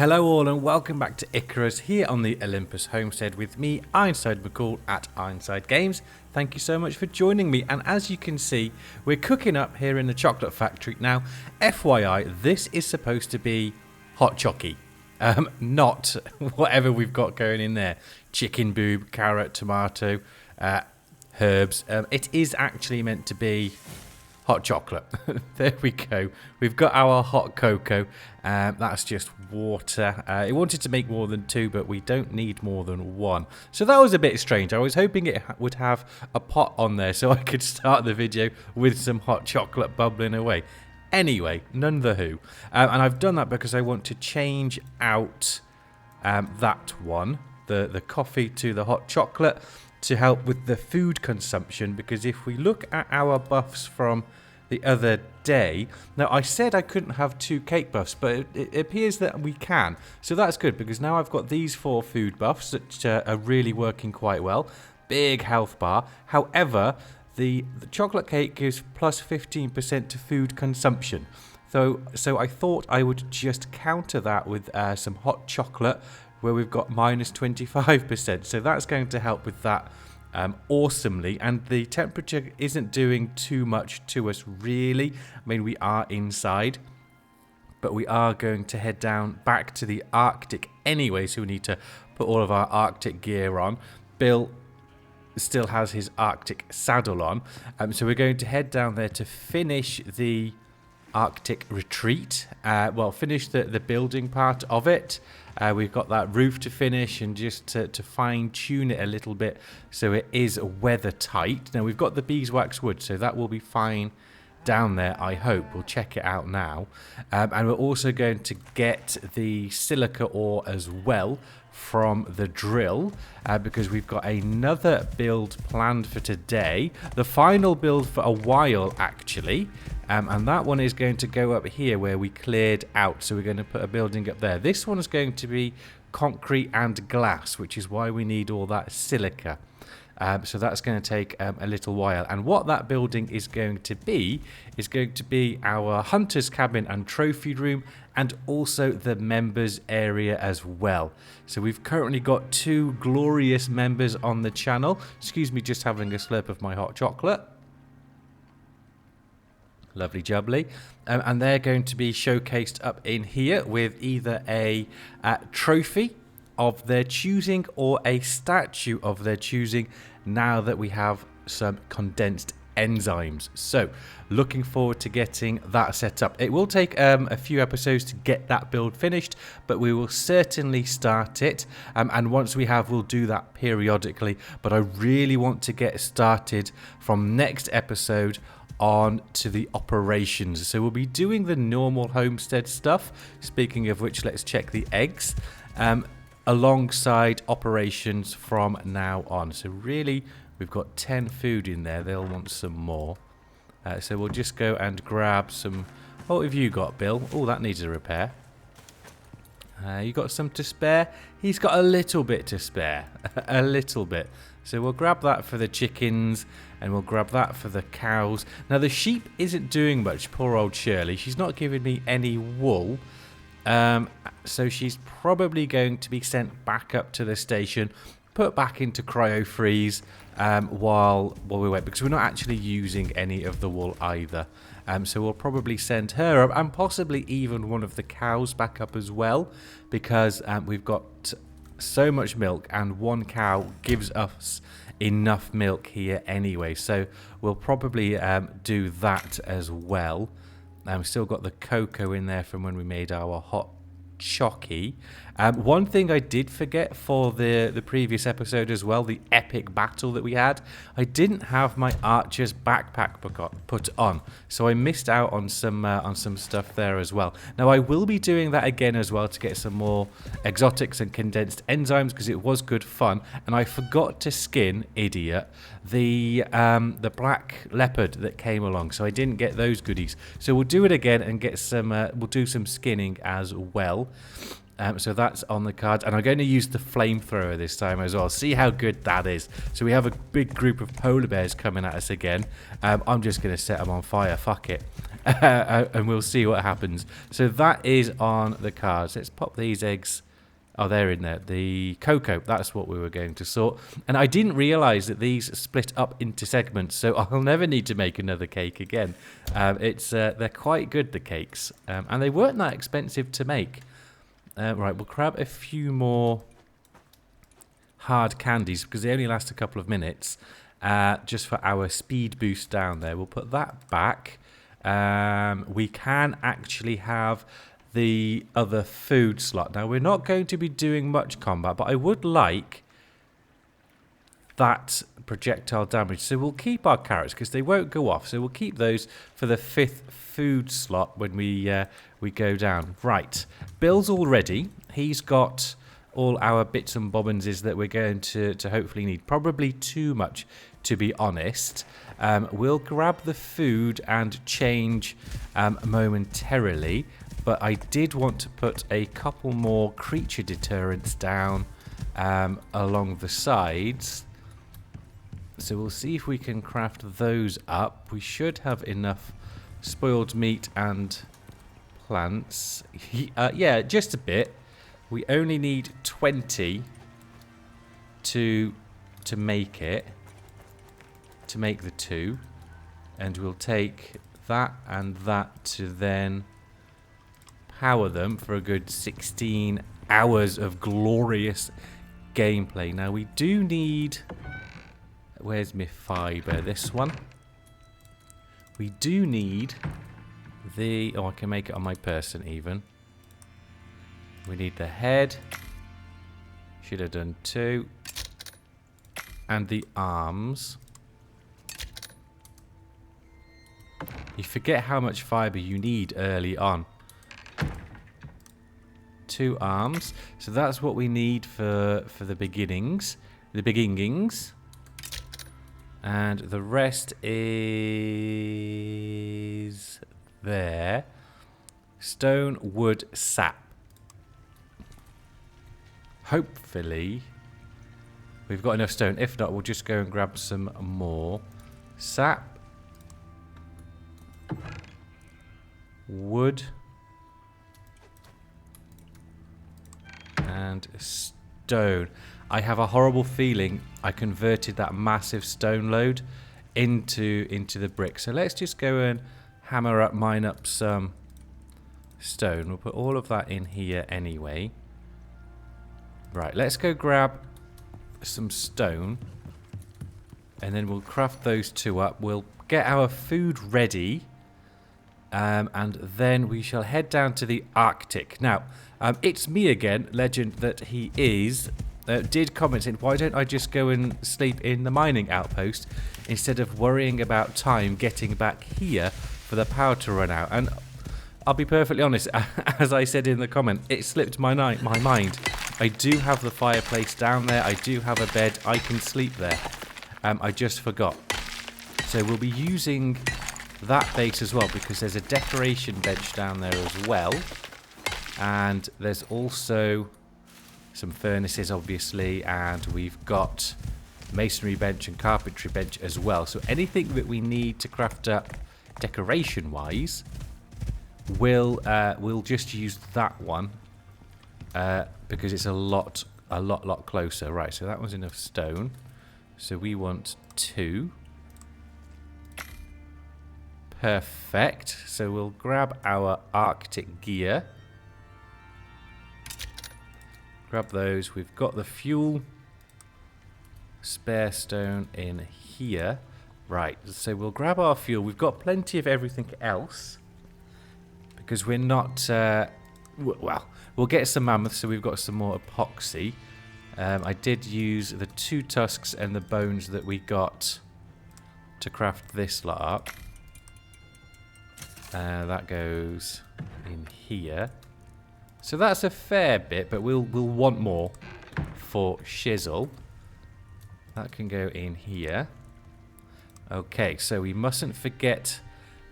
Hello all and welcome back to Icarus here on the Olympus Homestead with me, Ironside McCall at Ironside Games. Thank you so much for joining me, and as you can see, we're cooking up here in the chocolate factory. Now, FYI, this is supposed to be hot chocky, not whatever we've got going in there. Chicken boob, carrot, tomato, herbs. It is actually meant to be hot chocolate. There we go. We've got our hot cocoa. That's just water. It wanted to make more than two, but we don't need more than one. So that was a bit strange. I was hoping it would have a pot on there so I could start the video with some hot chocolate bubbling away. Anyway, none the who. And I've done that because I want to change out that one, the coffee to the hot chocolate, to help with the food consumption, because if we look at our buffs from the other day, now I said I couldn't have two cake buffs, but it appears that we can, so that's good, because now I've got these 4 food buffs that are really working quite well. Big health bar. However, the chocolate cake gives plus 15% to food consumption, so I thought I would just counter that with some hot chocolate, where we've got minus 25%. So that's going to help with that awesomely. And the temperature isn't doing too much to us, really. I mean, we are inside, but we are going to head down back to the Arctic anyway. So we need to put all of our Arctic gear on. Bill still has his Arctic saddle on. So we're going to head down there to finish the Arctic retreat. Finish the building part of it. We've got that roof to finish, and just to fine tune it a little bit so it is weather tight. Now we've got the beeswax wood, so that will be fine down there, I hope. We'll check it out now. And we're also going to get the silica ore as well from the drill, because we've got another build planned for today, the final build for a while actually, and that one is going to go up here where we cleared out. So we're going to put a building up there. This one is going to be concrete and glass, which is why we need all that silica. So that's going to take a little while. And what that building is going to be our hunter's cabin and trophy room, and also the members area as well. So we've currently got 2 glorious members on the channel. Excuse me, just having a slurp of my hot chocolate. Lovely jubbly. And they're going to be showcased up in here with either a trophy of their choosing or a statue of their choosing, now that we have some condensed enzymes. So looking forward to getting that set up. It will take a few episodes to get that build finished, but we will certainly start it, and once we have, we'll do that periodically. But I really want to get started from next episode on to the operations. So we'll be doing the normal homestead stuff, speaking of which, let's check the eggs, alongside operations from now on. So really, we've got 10 food in there. They'll want some more. So we'll just go and grab some. What have you got, Bill? Oh, that needs a repair. You got some to spare? He's got a little bit to spare. A little bit. So we'll grab that for the chickens, and we'll grab that for the cows. Now the sheep isn't doing much, poor old Shirley. She's not giving me any wool. So she's probably going to be sent back up to the station, put back into cryo freeze while we wait, because we're not actually using any of the wool either. So we'll probably send her up, and possibly even one of the cows back up as well, because we've got so much milk, and one cow gives us enough milk here anyway. So we'll probably do that as well. We've still got the cocoa in there from when we made our hot chocky. One thing I did forget for the previous episode as well, the epic battle that we had, I didn't have my archer's backpack put on, so I missed out on some stuff there as well. Now I will be doing that again as well to get some more exotics and condensed enzymes, because it was good fun. And I forgot to skin, idiot, the black leopard that came along, so I didn't get those goodies. So we'll do it again and get some. We'll do some skinning as well. So that's on the cards. And I'm going to use the flamethrower this time as well. See how good that is. So we have a big group of polar bears coming at us again. I'm just going to set them on fire. Fuck it. And we'll see what happens. So that is on the cards. Let's pop these eggs. Oh, they're in there. The cocoa, that's what we were going to sort. And I didn't realise that these split up into segments, so I'll never need to make another cake again. They're quite good, the cakes. And they weren't that expensive to make. Right, we'll grab a few more hard candies, because they only last a couple of minutes, just for our speed boost down there. We'll put that back. We can actually have the other food slot. Now, we're not going to be doing much combat, but I would like that projectile damage. So we'll keep our carrots because they won't go off. So we'll keep those for the 5th food slot when we go down. Right, Bill's all ready. He's got all our bits and bobbinses that we're going to hopefully need. Probably too much, to be honest. We'll grab the food and change momentarily. But I did want to put a couple more creature deterrents down along the sides. So we'll see if we can craft those up. We should have enough spoiled meat and plants. Yeah, just a bit. We only need 20 to make it. To make the 2. And we'll take that and that to then power them for a good 16 hours of glorious gameplay. Now we do need... Where's my fibre? This one. We do need the... Oh, I can make it on my person even. We need the head. Should have done 2. And the arms. You forget how much fibre you need early on. 2 arms. So that's what we need for the beginnings. The beginnings. And the rest is there. Stone, wood, sap. Hopefully we've got enough stone. If not, we'll just go and grab some more. Sap. Wood. And stone. I have a horrible feeling I converted that massive stone load into the brick. So let's just go and hammer up, mine up some stone. We'll put all of that in here anyway. Right, let's go grab some stone. And then we'll craft those 2 up. We'll get our food ready. And then we shall head down to the Arctic. Now, it's me again, Legend that he is, did comment saying, why don't I just go and sleep in the mining outpost instead of worrying about time getting back here for the power to run out. And I'll be perfectly honest, as I said in the comment, it slipped my mind. I do have the fireplace down there. I do have a bed. I can sleep there. I just forgot. So we'll be using that base as well because there's a decoration bench down there as well. And there's also some furnaces, obviously, and we've got masonry bench and carpentry bench as well. So anything that we need to craft up decoration-wise, we'll just use that one because it's a lot closer. Right, so that was enough stone. So we want 2. Perfect. So we'll grab our Arctic gear. Grab those. We've got the fuel. Spare stone in here. Right, so we'll grab our fuel. We've got plenty of everything else. Because we're not... well, we'll get some mammoths, so we've got some more epoxy. I did use the 2 tusks and the bones that we got to craft this lot up. That goes in here. So that's a fair bit, but we'll want more for shizzle. That can go in here. Okay, so we mustn't forget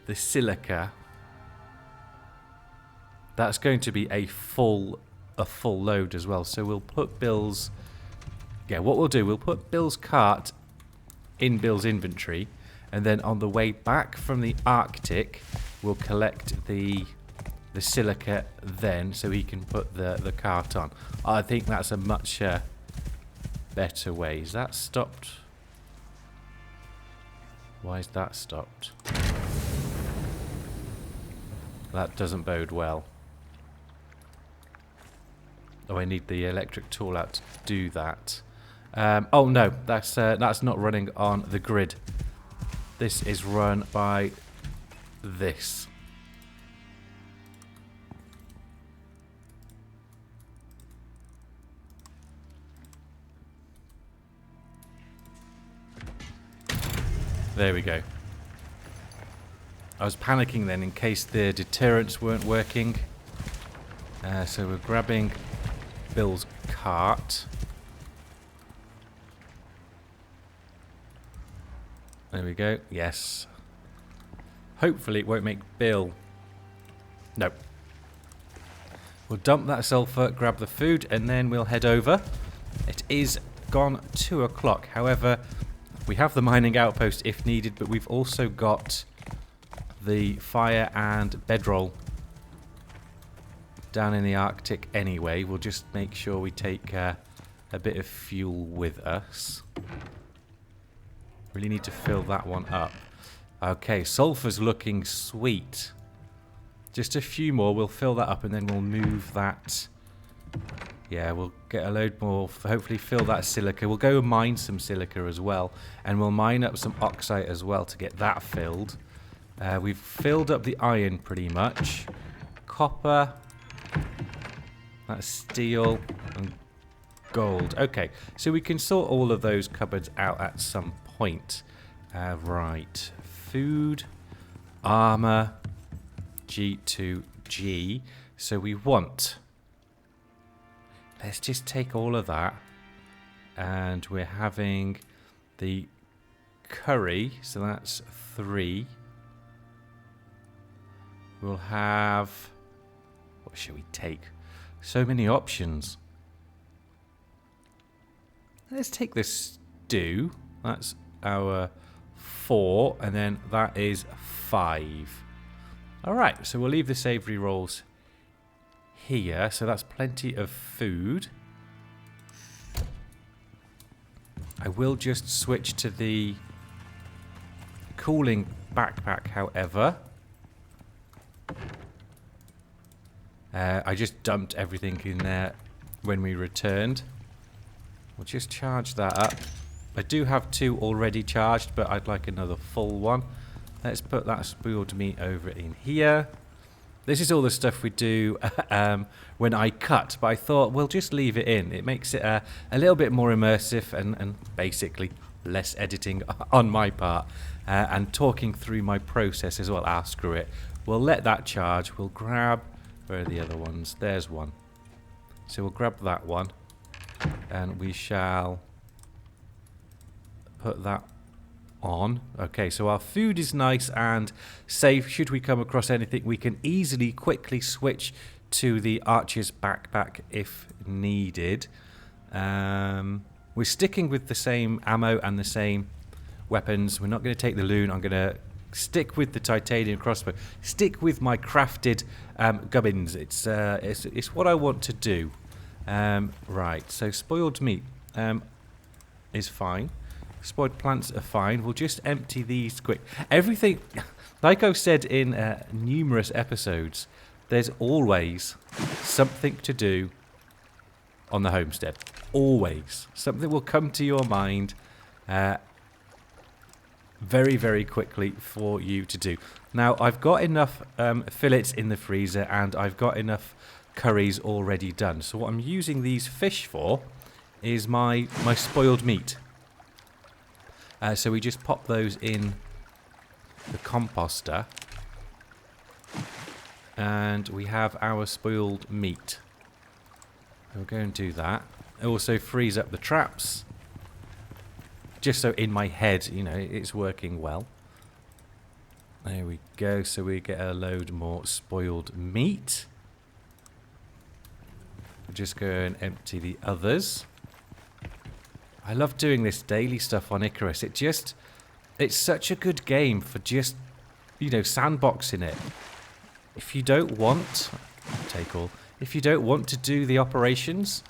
the silica. That's going to be a full a full load as well. So we'll put Bill's... Yeah, what we'll do, we'll put Bill's cart in Bill's inventory, and then on the way back from the Arctic, we'll collect the silica then, so he can put the cart on. I think that's a much better way. Is that stopped? Why is that stopped? That doesn't bode well. Oh, I need the electric tool out to do that. Oh no, that's not running on the grid. This is run by this. There we go. I was panicking then in case the deterrents weren't working. So we're grabbing Bill's cart. There we go. Yes. Hopefully it won't make Bill... No. We'll dump that sulfur, grab the food, and then we'll head over. It is gone 2 o'clock. However, we have the mining outpost if needed, but we've also got the fire and bedroll down in the Arctic anyway. We'll just make sure we take a bit of fuel with us. Really need to fill that one up. Okay, sulfur's looking sweet. Just a few more, we'll fill that up and then we'll move that. Yeah, we'll get a load more, hopefully fill that silica. We'll go mine some silica as well, and we'll mine up some oxide as well to get that filled. We've filled up the iron pretty much. Copper, that's steel, and gold. Okay, so we can sort all of those cupboards out at some point. Right, food, armor, G2G. So we want... Let's just take all of that. And we're having the curry, so that's 3. We'll have... What should we take? So many options. Let's take the stew. That's our 4, and then that is 5. Alright, so we'll leave the savoury rolls here. So that's plenty of food. I will just switch to the cooling backpack, however. I just dumped everything in there when we returned. We'll just charge that up. I do have 2 already charged, but I'd like another full one. Let's put that spoiled meat over in here. This is all the stuff we do when I cut, but I thought we'll just leave it in. It makes it a little bit more immersive and basically less editing on my part. And talking through my process as well. Ah, screw it. We'll let that charge. We'll grab... Where are the other ones? There's one. So we'll grab that one. And we shall put that on. Okay, so our food is nice and safe. Should we come across anything, we can easily, quickly switch to the archer's backpack if needed. We're sticking with the same ammo and the same weapons. We're not going to take the loon. I'm going to stick with the titanium crossbow. Stick with my crafted gubbins. It's what I want to do. Right, so spoiled meat is fine. Spoiled plants are fine. We'll just empty these quick. Everything, like I've said in numerous episodes, there's always something to do on the homestead. Always. Something will come to your mind very, very quickly for you to do. Now, I've got enough fillets in the freezer and I've got enough curries already done. So what I'm using these fish for is my spoiled meat. So we just pop those in the composter. And we have our spoiled meat. We'll go and do that. I also freeze up the traps. Just so in my head, you know, it's working well. There we go. So we get a load more spoiled meat. We'll just go and empty the others. I love doing this daily stuff on Icarus. It's such a good game for just, you know, sandboxing it. If you don't want, take all. If you don't want to do the operations,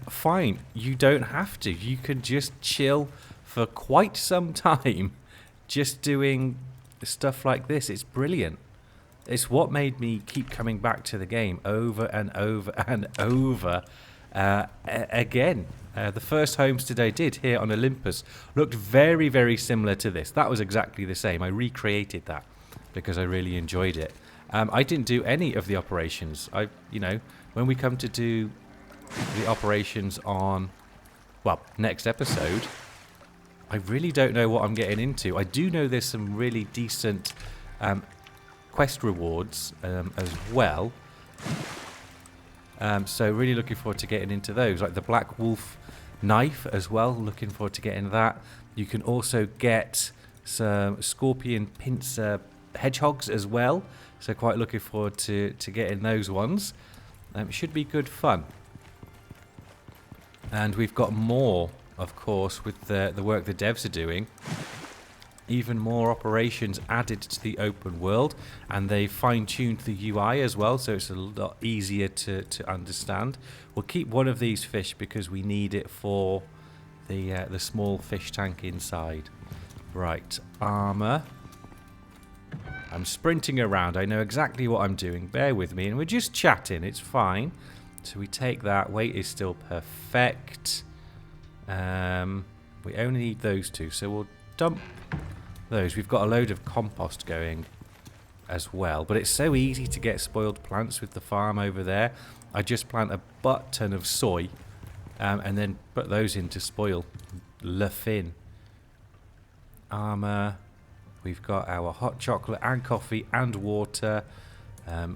fine. You don't have to. You can just chill for quite some time, just doing stuff like this. It's brilliant. It's what made me keep coming back to the game over and over and over again. The first Homestead I did here on Olympus looked very, very similar to this. That was exactly the same. I recreated that because I really enjoyed it. I didn't do any of the operations. You know, when we come to do the operations on, well, next episode, I really don't know what I'm getting into. I do know there's some really decent quest rewards as well. So really looking forward to getting into those, like the Black Wolf knife as well. Looking forward to getting that. You can also get some scorpion pincer hedgehogs as well. So quite looking forward to getting those ones. It should be good fun. And we've got more, of course, with the work the devs are doing. Even more operations added to the open world, and they fine-tuned the UI as well, so it's a lot easier to understand. We'll keep one of these fish because we need it for the small fish tank inside. Right, armor. I'm sprinting around. I know exactly what I'm doing. Bear with me, and we're just chatting. It's fine. So we take that. Weight is still perfect. We only need those two, so we'll dump those. We've got a load of compost going as well, but it's so easy to get spoiled plants with the farm over there. I just plant a butt ton of soy and then put those in to spoil. Le fin. Armor. We've got our hot chocolate and coffee and water.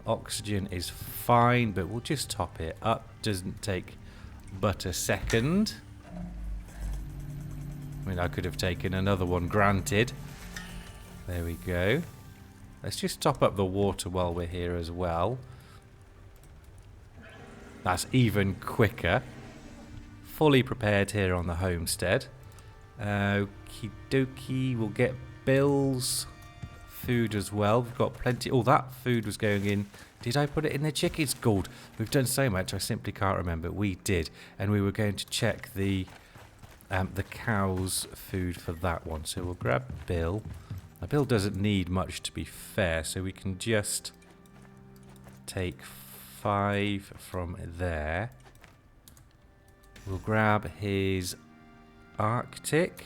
Oxygen is fine, but we'll just top it up. Doesn't take but a second. I mean, I could have taken another one, granted. There we go. Let's just top up the water while we're here as well. That's even quicker. Fully prepared here on the homestead. Okie dokie. We'll get Bill's food as well. We've got plenty. Oh, that food was going in. Did I put it in the chicken's gold? We've done so much, I simply can't remember. We did. And we were going to check the cow's food for that one. So we'll grab Bill. Now, Bill doesn't need much, to be fair, so we can just take 5 from there. We'll grab his Arctic.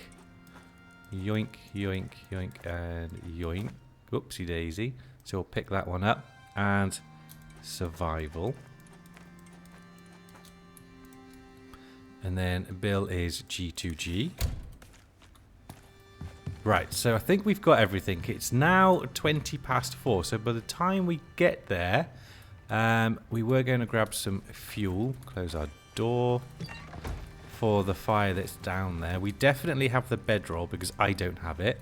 Yoink, yoink, yoink, and yoink. Oopsie daisy. So we'll pick that one up. And survival. And then Bill is G2G. Right, so I think we've got everything. It's now 20 past 4. So by the time we get there, we were going to grab some fuel. Close our door for the fire that's down there. We definitely have the bedroll because I don't have it.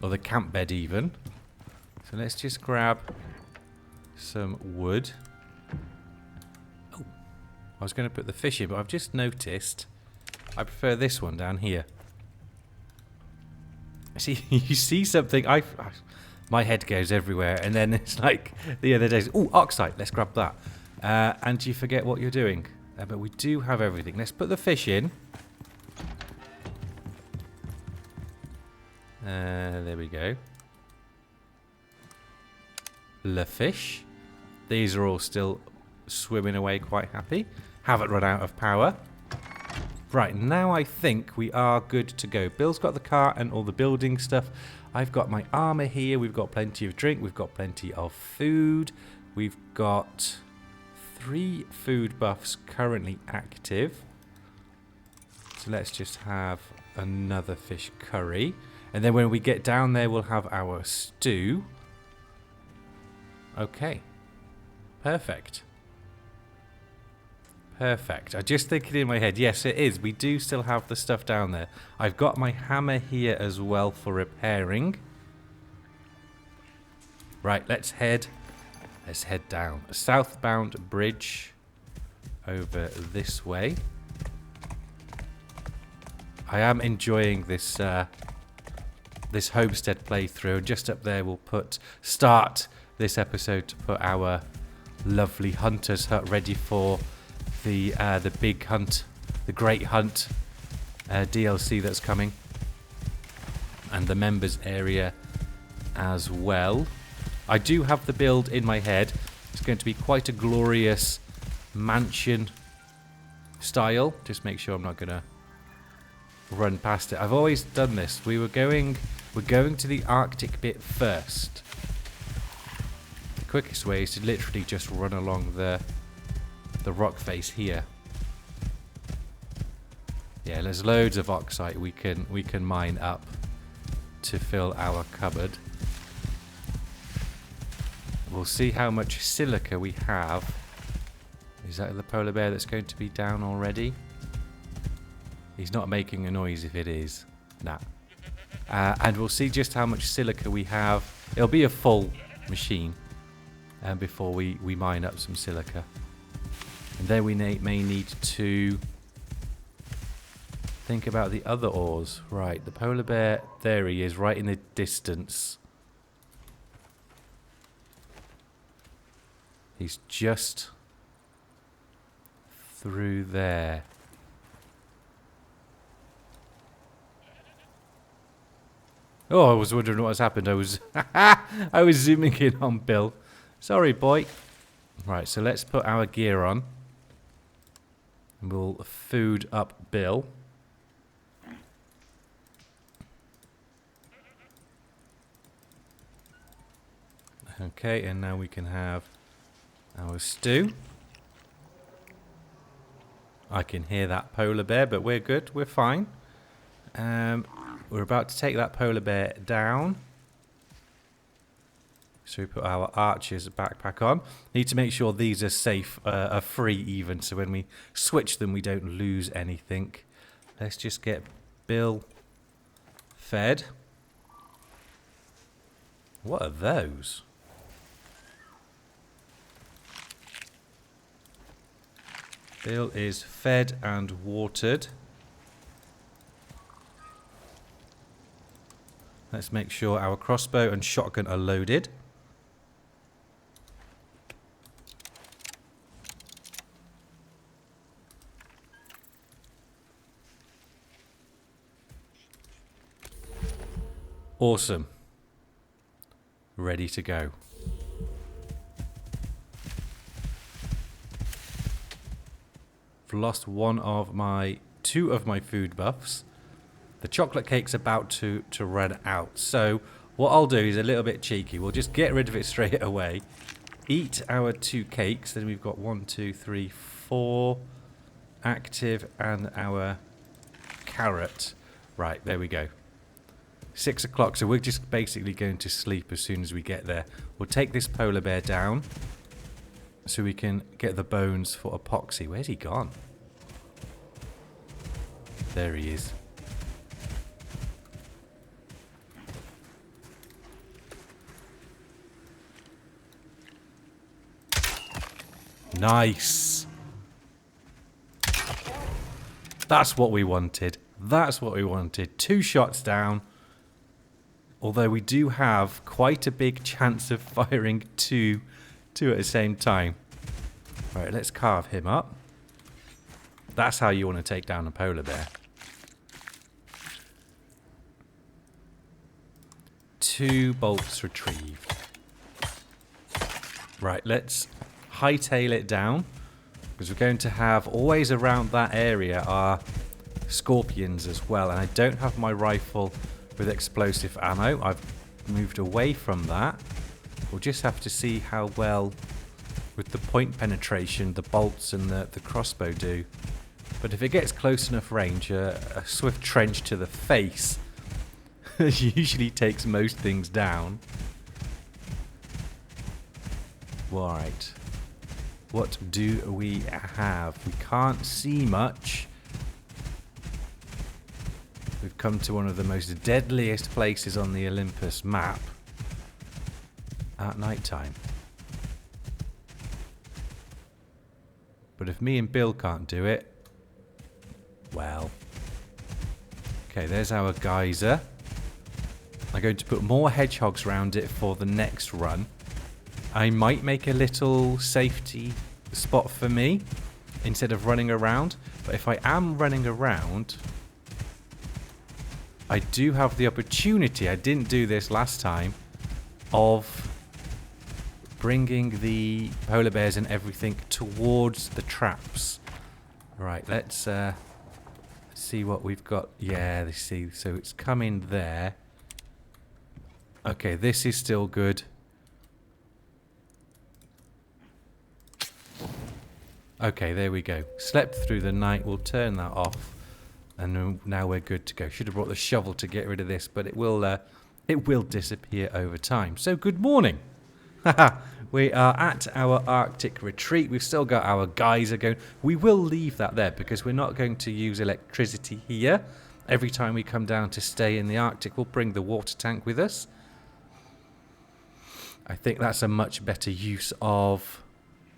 Or the camp bed even. So let's just grab some wood. Oh, I was going to put the fish in, but I've just noticed I prefer this one down here. See, you see something, my head goes everywhere, and then it's like the other days. Oh, oxide, let's grab that. And you forget what you're doing. But we do have everything. Let's put the fish in. There we go. The fish. These are all still swimming away quite happy. Haven't run out of power. Right, now I think we are good to go. Bill's got the car and all the building stuff. I've got my armor here. We've got plenty of drink. We've got plenty of food. We've got 3 food buffs currently active. So let's just have another fish curry. And then when we get down there, we'll have our stew. Okay. Perfect. Perfect. I just think it in my head. Yes, it is. We do still have the stuff down there. I've got my hammer here as well for repairing. Right, let's head down. A southbound bridge over this way. I am enjoying this this homestead playthrough. Just up there we'll start this episode to put our lovely hunter's hut ready for the big hunt, the great hunt DLC that's coming, and the members area as well. I do have the build in my head. It's going to be quite a glorious mansion style. Just make sure I'm not gonna run past it. I've always done this. We're going to the Arctic bit first. The quickest way is to literally just run along the rock face here. Yeah, there's loads of oxide we can mine up to fill our cupboard. We'll see how much silica we have. Is that the polar bear that's going to be down already? He's not making a noise if it is. Nah. And we'll see just how much silica we have. It'll be a full machine before we mine up some silica. And then we may need to think about the other ores. Right, the polar bear, there he is, right in the distance. He's just through there. Oh, I was wondering what has happened. I was I was zooming in on Bill. Sorry, boy. Right, so let's put our gear on. And we'll food up Bill. Okay, and now we can have our stew. I can hear that polar bear, but we're good. We're fine. We're about to take that polar bear down. So we put our archer's backpack on. Need to make sure these are safe, are free even, so when we switch them we don't lose anything. Let's just get Bill fed. What are those? Bill is fed and watered. Let's make sure our crossbow and shotgun are loaded. Awesome. Ready to go. I've lost two of my food buffs. The chocolate cake's about to run out. So what I'll do is a little bit cheeky. We'll just get rid of it straight away. Eat our 2 cakes. Then we've got 1, 2, 3, 4 active, and our carrot. Right, there we go. 6 o'clock. So we're just basically going to sleep as soon as we get there. We'll take this polar bear down so we can get the bones for epoxy. Where's he gone? There he is. Nice. That's what we wanted. That's what we wanted. 2 shots down. Although we do have quite a big chance of firing two at the same time. Right, let's carve him up. That's how you want to take down a polar bear. 2 bolts retrieved. Right, let's hightail it down, because we're going to have always around that area are scorpions as well, and I don't have my rifle with explosive ammo. I've moved away from that. We'll just have to see how well with the point penetration the bolts and the crossbow do. But if it gets close enough range, a swift trench to the face usually takes most things down. Right. What do we have? We can't see much. We've come to one of the most deadliest places on the Olympus map at night time. But if me and Bill can't do it, well. Okay, there's our geyser. I'm going to put more hedgehogs around it for the next run. I might make a little safety spot for me instead of running around. But if I am running around, I do have the opportunity, I didn't do this last time, of bringing the polar bears and everything towards the traps. Right, let's see what we've got. Yeah, let's see. So it's coming there. Okay, this is still good. Okay, there we go. Slept through the night. We'll turn that off. And now we're good to go. Should have brought the shovel to get rid of this, but it will disappear over time. So good morning. We are at our Arctic retreat. We've still got our geyser going. We will leave that there because we're not going to use electricity here. Every time we come down to stay in the Arctic, we'll bring the water tank with us. I think that's a much better use of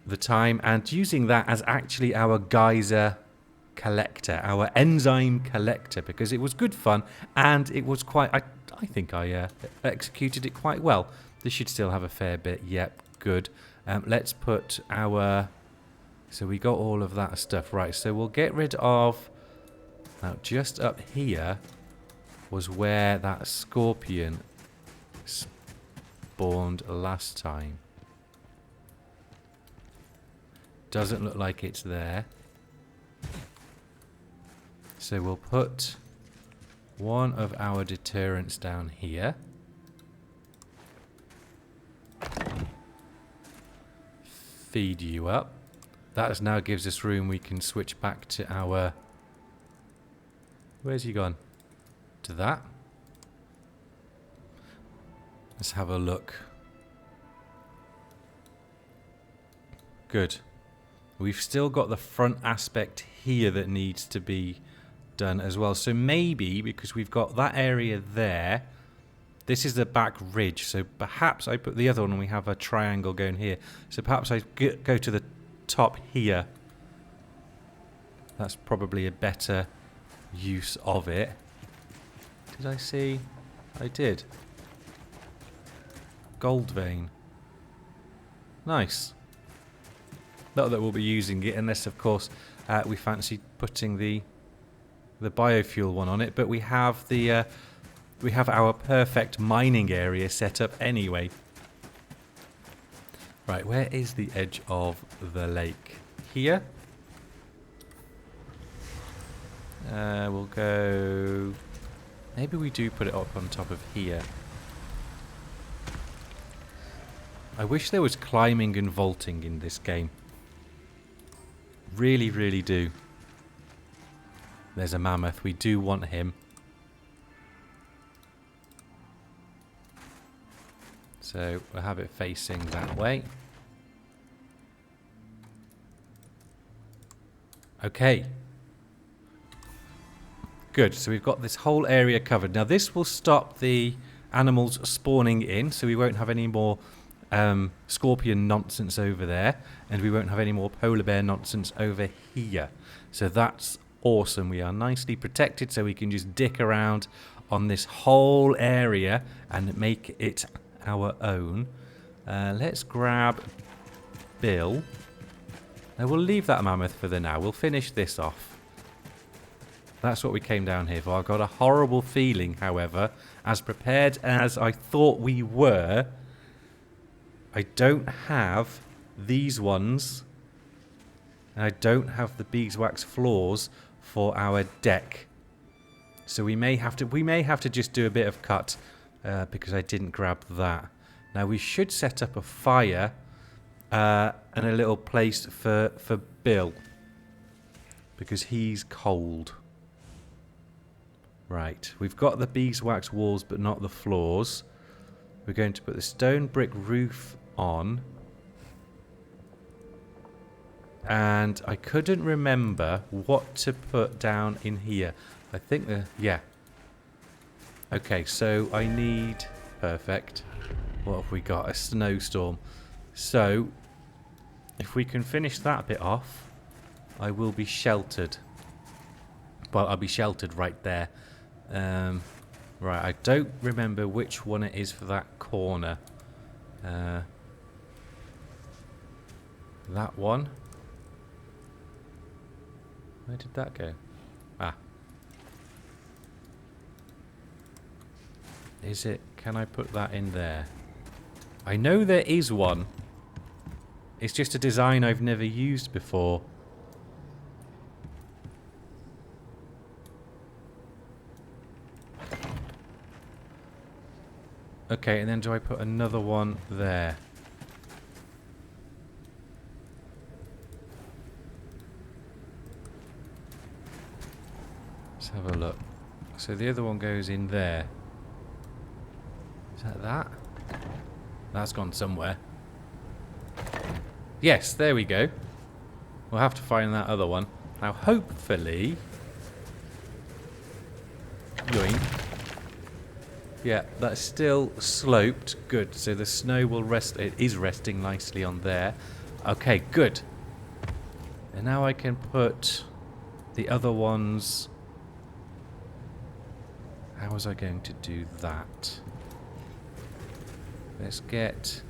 the time, and using that as actually our geyser collector, our enzyme collector, because it was good fun and it was quite, I think I executed it quite well. This should still have a fair bit. Yep, good. Let's put our, so we got all of that stuff. Right, so we'll get rid of, now just up here was where that scorpion spawned last time. Doesn't look like it's there. So we'll put one of our deterrents down here. Feed you up. That now gives us room. We can switch back to our... Where's he gone? To that. Let's have a look. Good. We've still got the front aspect here that needs to be done as well. So maybe, because we've got that area there, this is the back ridge. So perhaps I put the other one and we have a triangle going here. So perhaps I go to the top here. That's probably a better use of it. Did I see? I did. Gold vein. Nice. Not that we'll be using it, unless of course we fancy putting the biofuel one on it. But we have the we have our perfect mining area set up anyway. Right, where is the edge of the lake? Here. We'll go. Maybe we do put it up on top of here. I wish there was climbing and vaulting in this game. Really, really do. There's a mammoth. We do want him. So we'll have it facing that way. Okay. Good. So we've got this whole area covered. Now this will stop the animals spawning in, so we won't have any more scorpion nonsense over there, and we won't have any more polar bear nonsense over here. So that's awesome. We are nicely protected, so we can just dick around on this whole area and make it our own. Let's grab Bill. Now we'll leave that mammoth for the now. We'll finish this off. That's what we came down here for. I've got a horrible feeling, however, as prepared as I thought we were, I don't have these ones, and I don't have the beeswax floors for our deck. So we may have to just do a bit of cut because I didn't grab that. Now we should set up a fire and a little place for Bill because he's cold. Right, we've got the beeswax walls but not the floors. We're going to put the stone brick roof on. And I couldn't remember what to put down in here. I think yeah. Okay, so I need... Perfect. What have we got? A snowstorm. So, if we can finish that bit off, I will be sheltered. Well, I'll be sheltered right there. Right, I don't remember which one it is for that corner. That one. Where did that go? Ah. Is it? Can I put that in there? I know there is one. It's just a design I've never used before. Okay, and then do I put another one there? Let's have a look. So the other one goes in there. Is that that? That's gone somewhere. Yes, there we go. We'll have to find that other one. Now, hopefully... Yoink. Yeah, that's still sloped. Good. So the snow will rest. It is resting nicely on there. Okay, good. And now I can put the other ones... How was I going to do that? Let's get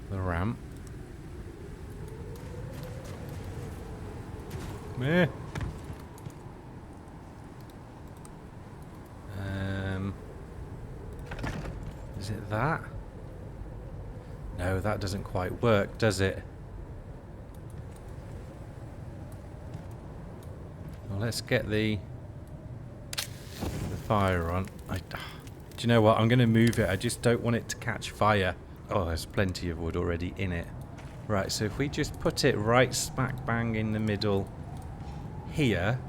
the ramp. Meh. Is it that? No, that doesn't quite work, does it? Well, let's get the fire on. Do you know what? I'm going to move it. I just don't want it to catch fire. Oh, there's plenty of wood already in it. Right, so if we just put it right smack bang in the middle here.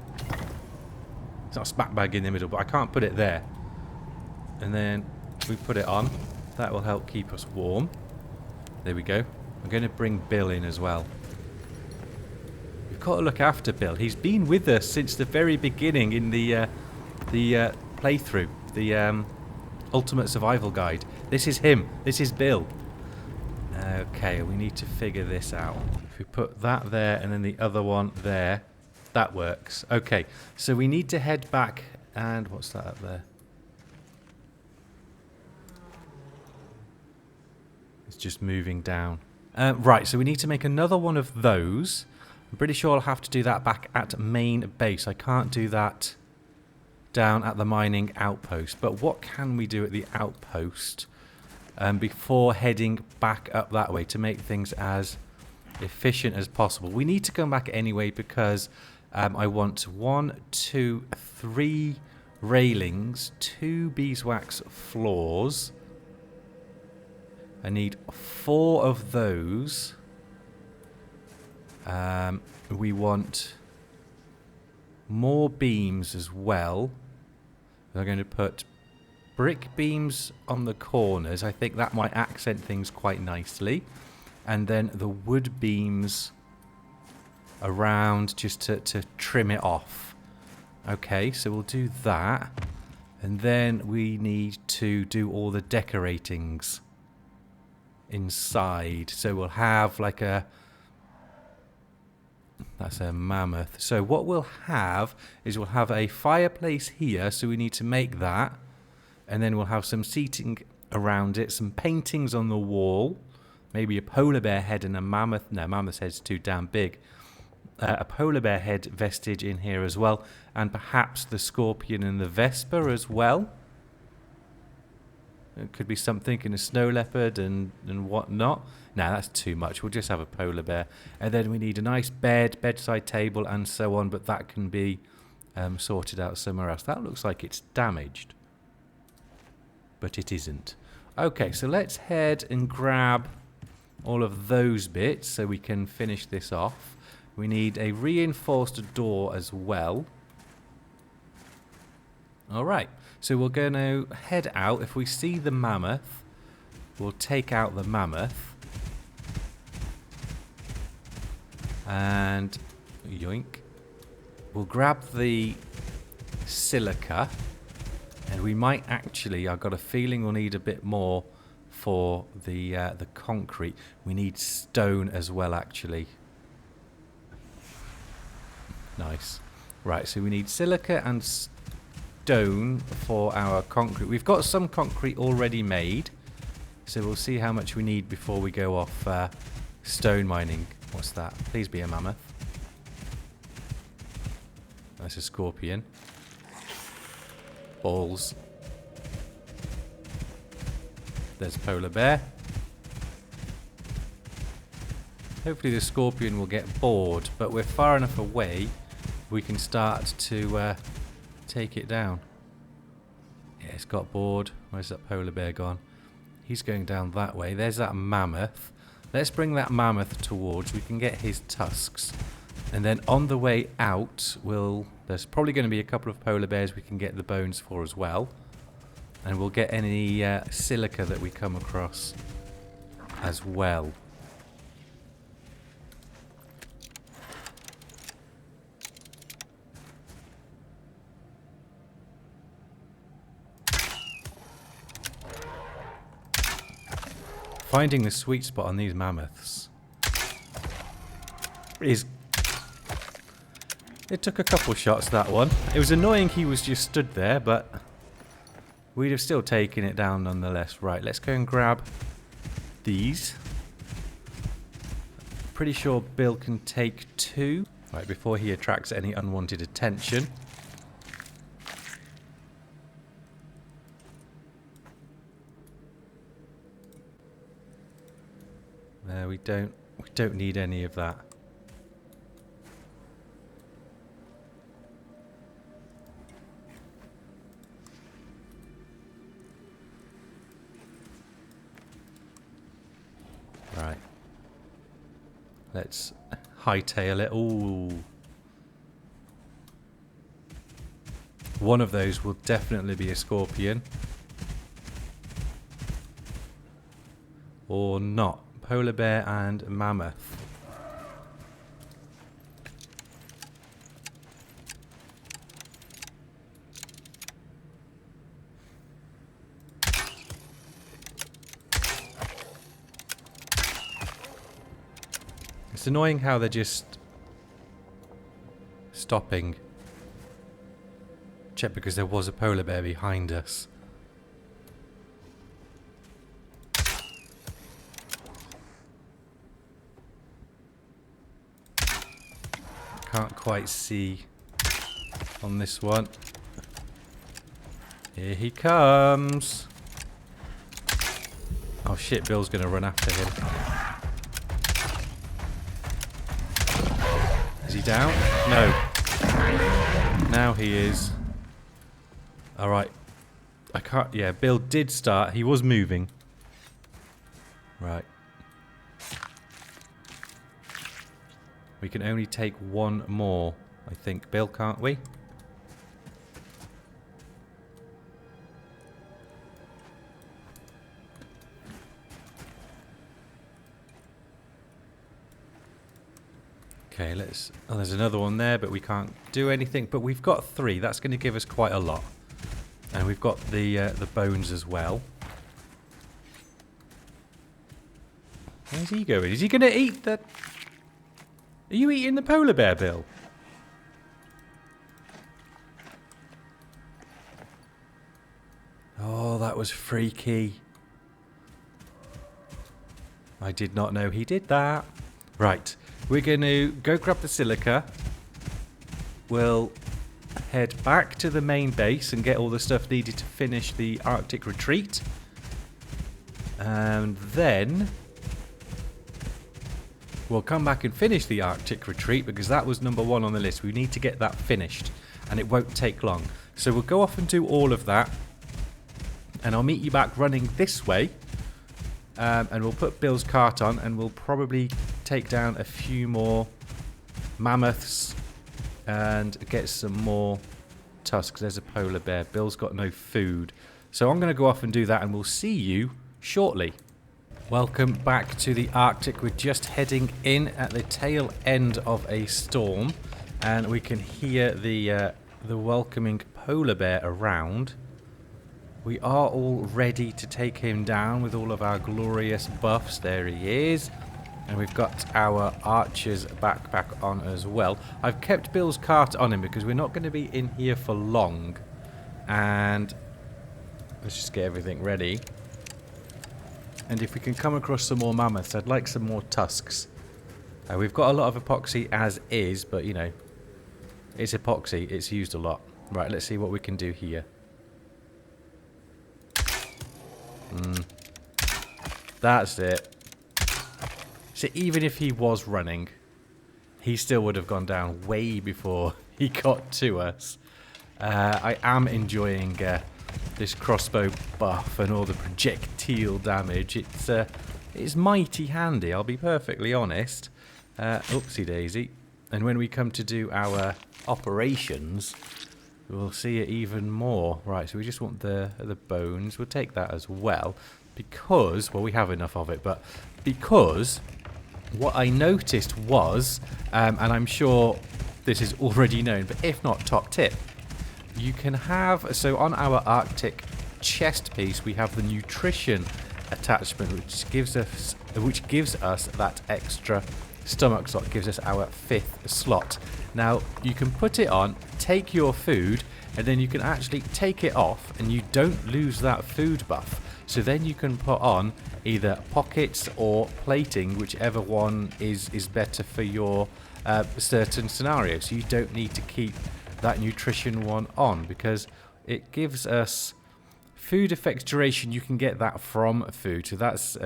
It's not smack bang in the middle, but I can't put it there. And then we put it on. That will help keep us warm. There we go. I'm going to bring Bill in as well. We've got to look after Bill. He's been with us since the very beginning in the playthrough. The Ultimate Survival Guide. This is him. This is Bill. Okay, we need to figure this out. If we put that there and then the other one there, that works. Okay, so we need to head back and... What's that up there? It's just moving down. Right, so we need to make another one of those. I'm pretty sure I'll have to do that back at main base. I can't do that down at the mining outpost. But what can we do at the outpost before heading back up that way to make things as efficient as possible? We need to come back anyway because I want 1, 2, 3 railings, 2 beeswax floors. I need 4 of those. We want more beams as well. We're going to put brick beams on the corners. I think that might accent things quite nicely. And then the wood beams around just to trim it off. Okay, so we'll do that. And then we need to do all the decoratings inside. So we'll have like a... That's a mammoth. So what we'll have is we'll have a fireplace here. So we need to make that. And then we'll have some seating around it. Some paintings on the wall. Maybe a polar bear head and a mammoth. No, mammoth head's too damn big. A polar bear head vestige in here as well. And perhaps the scorpion and the vesper as well. It could be something in a snow leopard and whatnot. No, that's too much. We'll just have a polar bear. And then we need a nice bed, bedside table and so on. But that can be sorted out somewhere else. That looks like it's damaged. But it isn't. Okay, so let's head and grab all of those bits so we can finish this off. We need a reinforced door as well. Alright, so we're going to head out. If we see the mammoth, we'll take out the mammoth. And yoink. We'll grab the silica. And we might actually, I've got a feeling we'll need a bit more for the concrete. We need stone as well, actually. Nice. Right, so we need silica and stone for our concrete. We've got some concrete already made, so we'll see how much we need before we go off stone mining. What's that? Please be a mammoth. That's a scorpion. Balls. There's a polar bear. Hopefully the scorpion will get bored, but we're far enough away we can start to take it down. Yeah, it's got bored. Where's that polar bear gone? He's going down that way. There's that mammoth. Let's bring that mammoth towards. We can get his tusks. And then on the way out, there's probably going to be a couple of polar bears we can get the bones for as well. And we'll get any silica that we come across as well. Finding the sweet spot on these mammoths is... It took a couple shots, that one. It was annoying he was just stood there, but we'd have still taken it down nonetheless. Right, let's go and grab these. Pretty sure Bill can take 2. Right, before he attracts any unwanted attention. We don't need any of that. Right. Let's hightail it. Ooh. One of those will definitely be a scorpion. Or not. Polar bear and mammoth. It's annoying how they're just stopping. Check, because there was a polar bear behind us. Can't quite see on this one. Here he comes. Oh shit, Bill's gonna run after him. Is he down? No. Now he is. Alright. I can't... Yeah, Bill did start. He was moving. Right. We can only take one more, I think, Bill, can't we? Okay, let's... Oh, there's another one there, but we can't do anything. But we've got 3. That's going to give us quite a lot. And we've got the bones as well. Where's he going? Is he going to eat the... Are you eating the polar bear, Bill? Oh, that was freaky. I did not know he did that. Right, we're going to go grab the silica. We'll head back to the main base and get all the stuff needed to finish the Arctic retreat. And then... we'll come back and finish the Arctic retreat because that was number 1 on the list. We need to get that finished and it won't take long. So we'll go off and do all of that and I'll meet you back running this way and we'll put Bill's cart on and we'll probably take down a few more mammoths and get some more tusks. There's a polar bear. Bill's got no food. So I'm going to go off and do that and we'll see you shortly. Welcome back to the Arctic. We're just heading in at the tail end of a storm and we can hear the welcoming polar bear around. We are all ready to take him down with all of our glorious buffs. There he is. And we've got our archer's backpack on as well. I've kept Bill's cart on him because we're not going to be in here for long. And let's just get everything ready. And if we can come across some more mammoths, I'd like some more tusks. We've got a lot of epoxy as is, but you know, it's epoxy. It's used a lot. Right, let's see what we can do here. That's it. So even if he was running, he still would have gone down way before he got to us. I am enjoying this crossbow buff and all the projectile damage. It's mighty handy, I'll be perfectly honest. Oopsie daisy. And when we come to do our operations, we'll see it even more. Right, so we just want the bones. We'll take that as well. Because, well, we have enough of it, but because what I noticed was, and I'm sure this is already known, but if not, top tip. You can have, so on our Arctic chest piece, we have the nutrition attachment, which gives us that extra stomach slot, gives us our 5th slot. Now, you can put it on, take your food, and then you can actually take it off, and you don't lose that food buff. So then you can put on either pockets or plating, whichever one is better for your certain scenario. So you don't need to keep that nutrition one on, because it gives us food effects duration. You can get that from food, so that's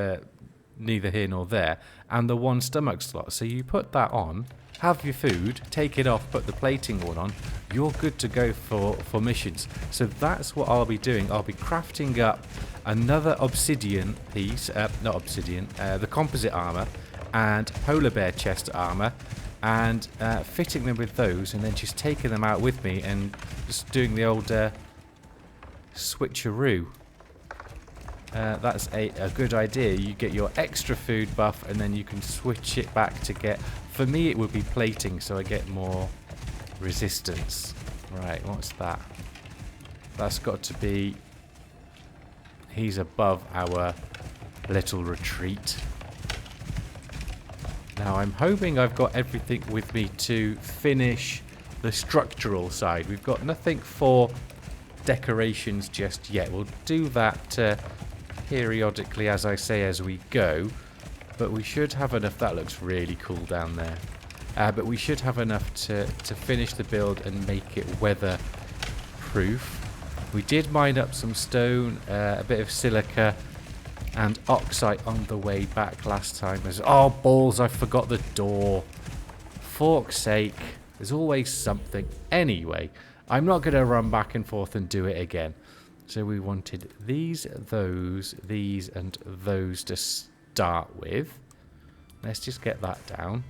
neither here nor there. And the 1 stomach slot, so you put that on, have your food, take it off, put the plating one on, you're good to go for missions. So that's what I'll be doing. I'll be crafting up another obsidian piece, not obsidian, the composite armor and polar bear chest armor, and fitting them with those, and then just taking them out with me and just doing the old switcheroo. That's a good idea. You get your extra food buff, and then you can switch it back to get, for me it would be plating, so I get more resistance. Right, what's that? That's got to be, he's above our little retreat. Now I'm hoping I've got everything with me to finish the structural side. We've got nothing for decorations just yet. We'll do that periodically, as I say, as we go. But we should have enough. That looks really cool down there. But we should have enough to finish the build and make it weather-proof. We did mine up some stone, a bit of silica, and oxide on the way back last time. Oh, balls, I forgot the door. Fork's sake, there's always something. Anyway, I'm not going to run back and forth and do it again. So we wanted these, those, these, and those to start with. Let's just get that down.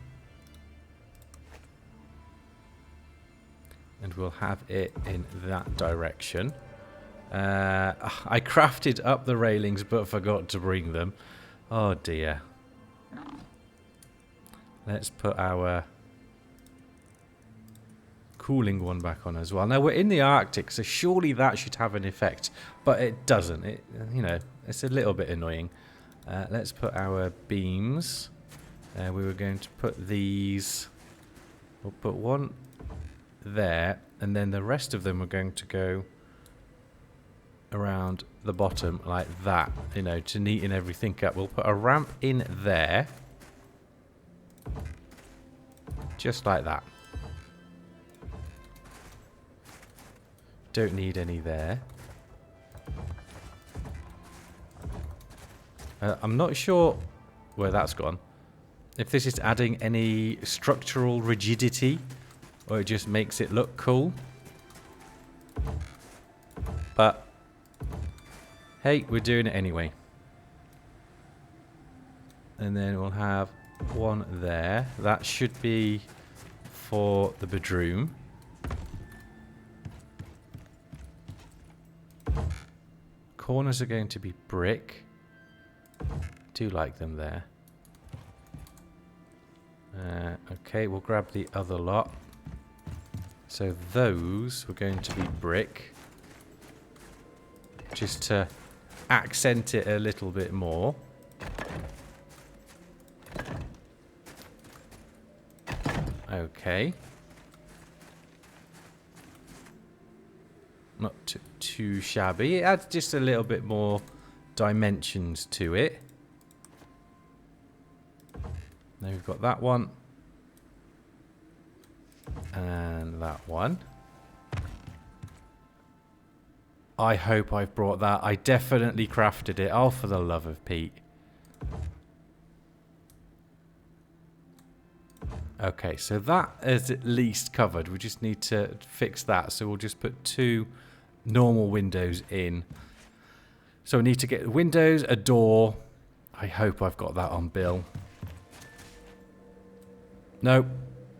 And we'll have it in that direction. I crafted up the railings but forgot to bring them. Oh dear. Let's put our cooling one back on as well. Now we're in the Arctic, so surely that should have an effect, but it doesn't. It, you know, it's a little bit annoying. Let's put our beams. We were going to put these. We'll put one there, and then the rest of them are going to go around the bottom like that, you know, to neaten everything up. We'll put a ramp in there, just like that. Don't need any there. I'm not sure where that's gone. If this is adding any structural rigidity, or it just makes it look cool. But hey, we're doing it anyway. And then we'll have one there. That should be for the bedroom. Corners are going to be brick. Do like them there. Okay, we'll grab the other lot. So those were going to be brick, just to accent it a little bit more. Okay. Not too shabby. It adds just a little bit more dimensions to it. Now we've got that one. And that one. I hope I've brought that. I definitely crafted it. Oh, for the love of Pete. Okay, so that is at least covered. We just need to fix that. So we'll just put 2 normal windows in. So we need to get windows, a door. I hope I've got that on Bill. Nope.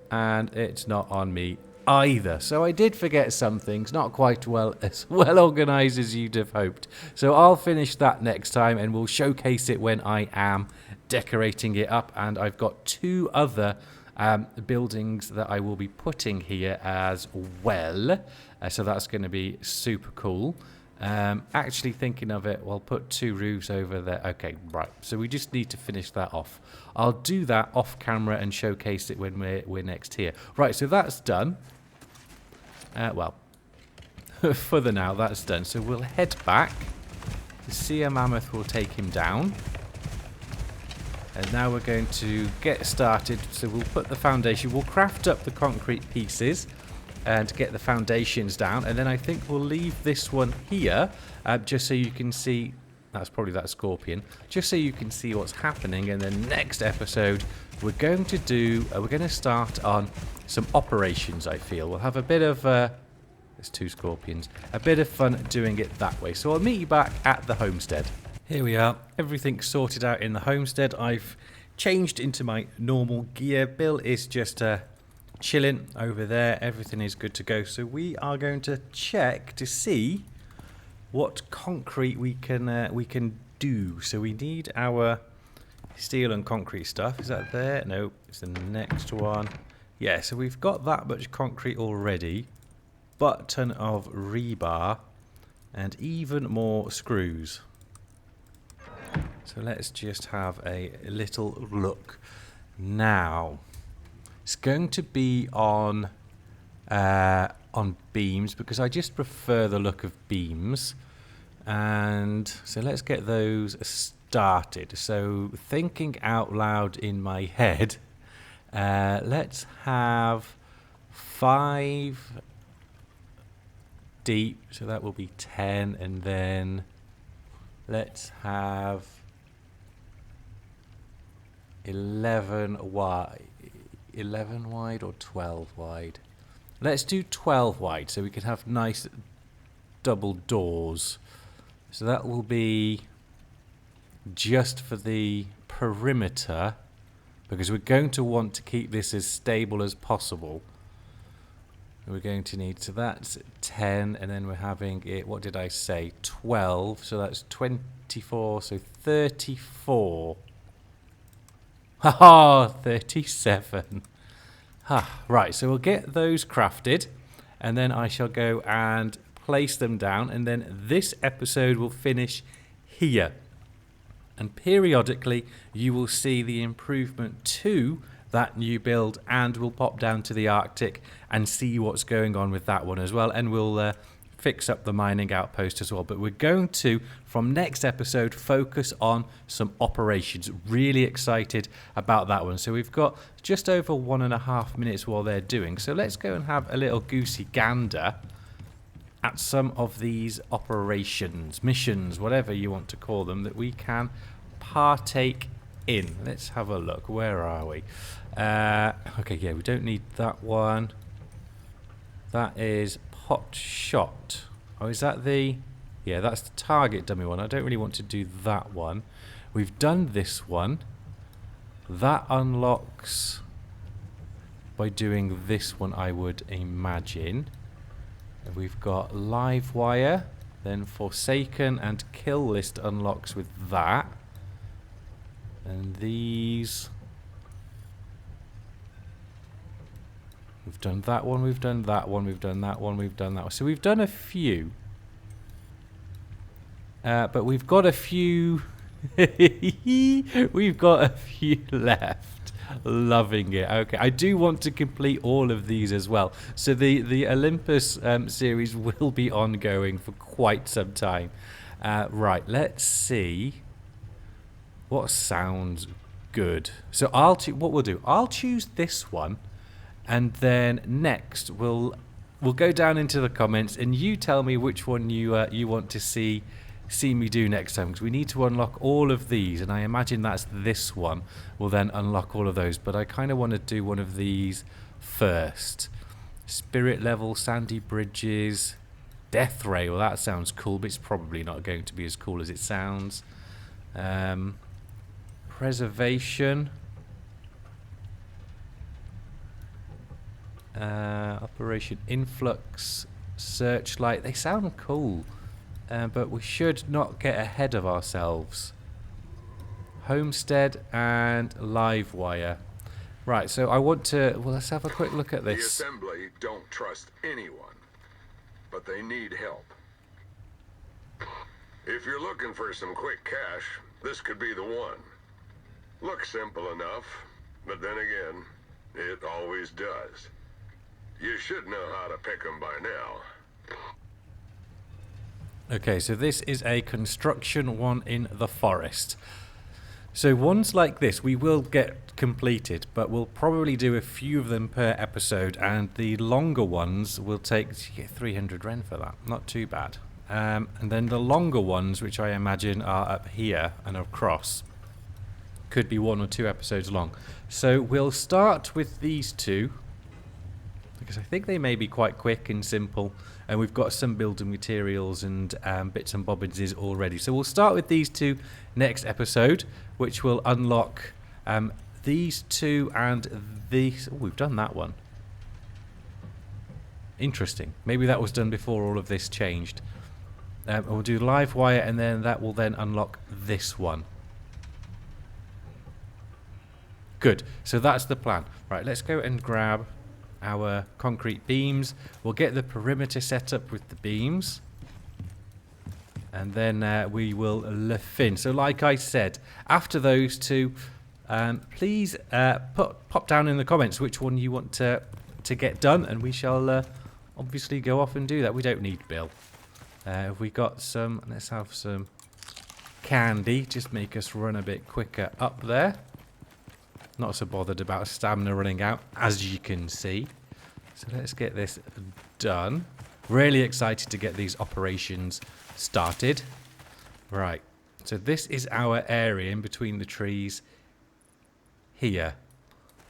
And it's not on me either. So I did forget some things. Not quite as well organised as you'd have hoped. So I'll finish that next time and we'll showcase it when I am decorating it up. And I've got 2 other buildings that I will be putting here as well. So that's going to be super cool. Actually thinking of it, we'll put 2 roofs over there. Okay, right. So we just need to finish that off. I'll do that off camera and showcase it when we're next here. Right, so that's done. Well, for the now, that's done. So we'll head back. The Sea Mammoth will take him down. And now we're going to get started. So we'll put the foundation. We'll craft up the concrete pieces and get the foundations down. And then I think we'll leave this one here just so you can see. That's probably that scorpion. Just so you can see what's happening. And then next episode, we're going to start on some operations, I feel. We'll have a bit of... there's 2 scorpions. A bit of fun doing it that way. So I'll meet you back at the homestead. Here we are. Everything's sorted out in the homestead. I've changed into my normal gear. Bill is just chilling over there. Everything is good to go. So we are going to check to see what concrete we can do. So we need our steel and concrete stuff. Is that there? No, it's the next one. Yeah, so we've got that much concrete already. Butt ton of rebar and even more screws. So let's just have a little look. Now, it's going to be on beams because I just prefer the look of beams. And so let's get those started. So thinking out loud in my head, let's have 5 deep. So that will be 10, and then let's have 11 wide. 11 wide or 12 wide? Let's do 12 wide so we can have nice double doors. So that will be just for the perimeter because we're going to want to keep this as stable as possible. We're going to need, so that's 10, and then we're having it, what did I say, 12, so that's 24, so 34. Haha, 37. Right, so we'll get those crafted, and then I shall go and place them down, and then this episode will finish here. And periodically, you will see the improvement to that new build, and we'll pop down to the Arctic and see what's going on with that one as well, and we'll fix up the mining outpost as well. But we're going to, from next episode, focus on some operations. Really excited about that one. So we've got just over 1.5 minutes while they're doing, so let's go and have a little goosey gander at some of these operations, missions, whatever you want to call them, that we can partake in. Let's have a look. Where are we? Okay, yeah, we don't need that one. That is pot shot. Oh, is that the... Yeah, that's the target dummy one. I don't really want to do that one. We've done this one. That unlocks by doing this one, I would imagine. And we've got live wire. Then Forsaken and kill list unlocks with that. And these... We've done that one, we've done that one, we've done that one, we've done that one. So we've done a few. But we've got a few... we've got a few left. Loving it. Okay, I do want to complete all of these as well. So the Olympus series will be ongoing for quite some time. Right, let's see what sounds good. So what we'll do, I'll choose this one, and then next we'll go down into the comments, and you tell me which one you want to see me do next time, because we need to unlock all of these, and I imagine that's this one will then unlock all of those, but I kind of want to do one of these first. Spirit level, sandy bridges, death ray. Well, that sounds cool, but it's probably not going to be as cool as it sounds. Preservation, Operation Influx, Searchlight. They sound cool. But we should not get ahead of ourselves. Homestead and Livewire. Right, so I want to... Well, let's have a quick look at this. The Assembly don't trust anyone, but they need help. If you're looking for some quick cash, this could be the one. Looks simple enough, but then again, it always does. You should know how to pick them by now. Okay, so this is a construction one in the forest. So ones like this we will get completed, but we'll probably do a few of them per episode, and the longer ones will take 300 Ren for that. Not too bad. And then the longer ones, which I imagine are up here and across, could be 1 or 2 episodes long. So we'll start with these two, because I think they may be quite quick and simple, and we've got some building materials and bits and bobbins already. So we'll start with these two next episode, which will unlock these two and these. Oh, we've done that one. Interesting. Maybe that was done before all of this changed. We'll do Livewire, and then that will then unlock this one. Good. So that's the plan. Right, let's go and grab our concrete beams. We'll get the perimeter set up with the beams, and then we will lift in. So like I said, after those two, please pop down in the comments which one you want to get done, and we shall obviously go off and do that. We don't need Bill. If we got some, let's have some candy, just make us run a bit quicker up there. Not so bothered about stamina running out, as you can see. So let's get this done. Really excited to get these operations started. Right, so this is our area in between the trees here.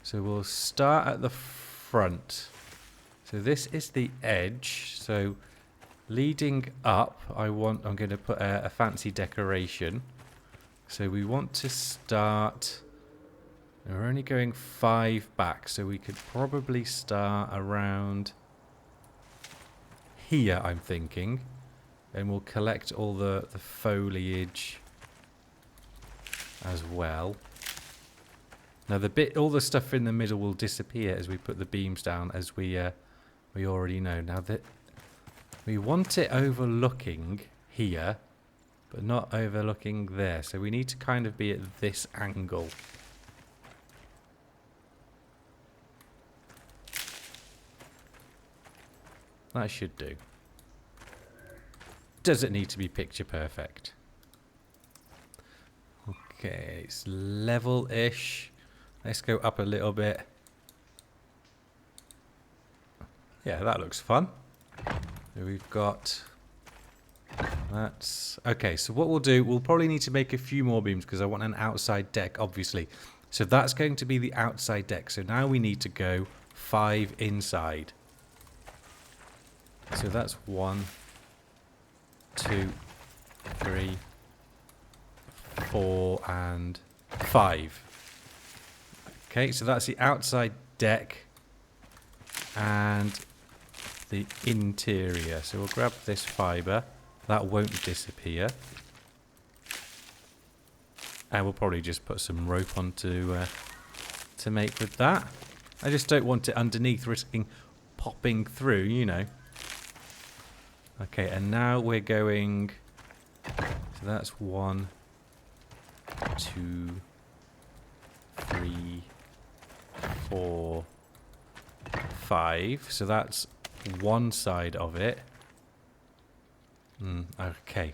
So we'll start at the front. So this is the edge. So leading up, I'm going to put a fancy decoration. So we want to start... We're only going 5 back, so we could probably start around here, I'm thinking. And we'll collect all the foliage as well. Now all the stuff in the middle will disappear as we put the beams down, as we already know. Now that we want it overlooking here, but not overlooking there. So we need to kind of be at this angle. That should do. Does it need to be picture perfect? Okay, it's level-ish. Let's go up a little bit. Yeah, that looks fun. So we've got... That's... Okay, so what we'll do, we'll probably need to make a few more beams because I want an outside deck, obviously. So that's going to be the outside deck. So now we need to go 5 inside. So that's 1, 2, 3, 4, and 5. Okay, so that's the outside deck and the interior. So we'll grab this fibre. That won't disappear. And we'll probably just put some rope on to make with that. I just don't want it underneath risking popping through, you know. Okay, and now we're going... So that's 1, 2, 3, 4, 5. So that's one side of it. Okay.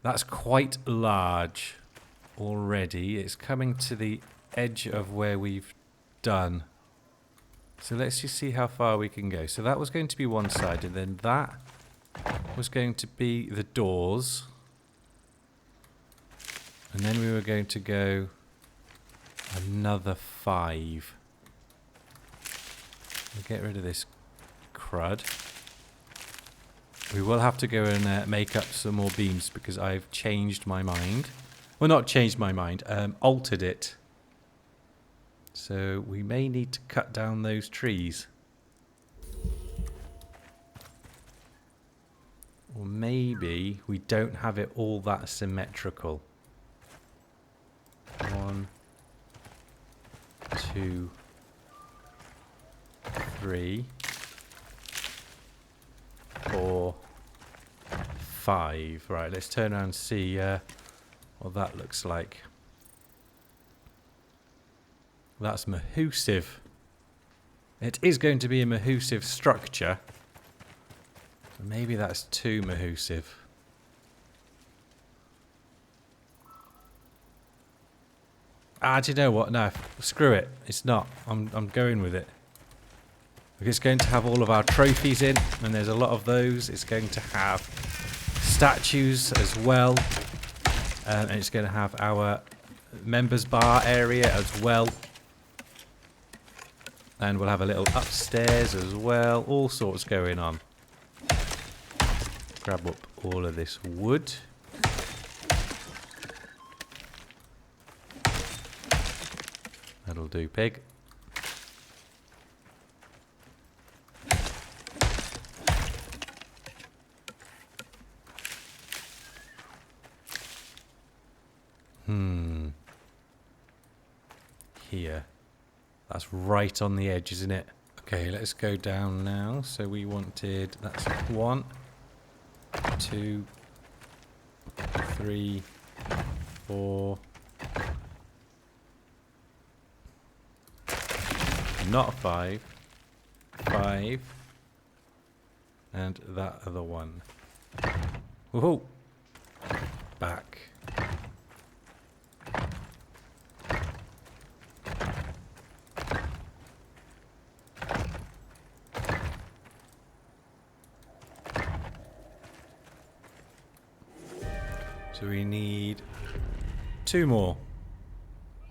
That's quite large already. It's coming to the edge of where we've done. So let's just see how far we can go. So that was going to be one side, and then that was going to be the doors. And then we were going to go another 5. We'll get rid of this crud. We will have to go and make up some more beams because I've changed my mind. Well, not changed my mind, altered it. So we may need to cut down those trees. Or maybe we don't have it all that symmetrical. 1, 2, 3, 4, 5. Right, let's turn around and see what that looks like. That's mahoosive. It is going to be a mahoosive structure. Maybe that's too mahoosive. Do you know what? No, screw it. It's not. I'm going with it. It's going to have all of our trophies in, and there's a lot of those. It's going to have statues as well, and it's going to have our members bar area as well. And we'll have a little upstairs as well. All sorts going on. Grab up all of this wood. That'll do, pig. Here. That's right on the edge, isn't it? Okay, let's go down now. So we wanted, that's 1, 2, 3, 4. Not 5. 5. And that other one. Woohoo! Back. So we need 2 more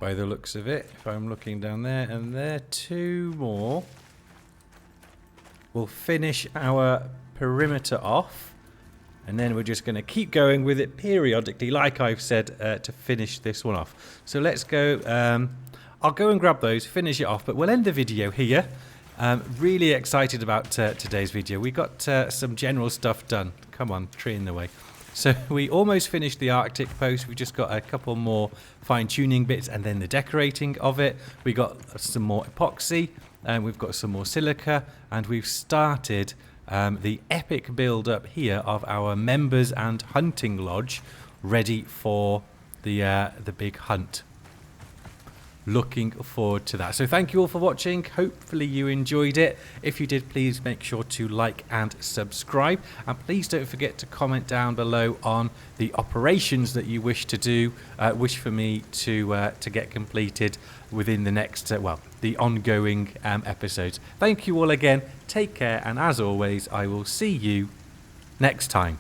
by the looks of it. If I'm looking down there and there, 2 more. We'll finish our perimeter off, and then we're just going to keep going with it periodically, like I've said, to finish this one off. So let's go. I'll go and grab those, finish it off, but we'll end the video here. Really excited about today's video. We got some general stuff done. Come on, tree in the way. So we almost finished the Arctic post. We just got a couple more fine-tuning bits and then the decorating of it. We got some more epoxy, and we've got some more silica, and we've started the epic build-up here of our members and hunting lodge, ready for the big hunt. Looking forward to that. So thank you all for watching. Hopefully you enjoyed it. If you did, please make sure to like and subscribe, and please don't forget to comment down below on the operations that you wish to do, wish for me to get completed within the next the ongoing episodes. Thank you all again. Take care, and as always, I will see you next time.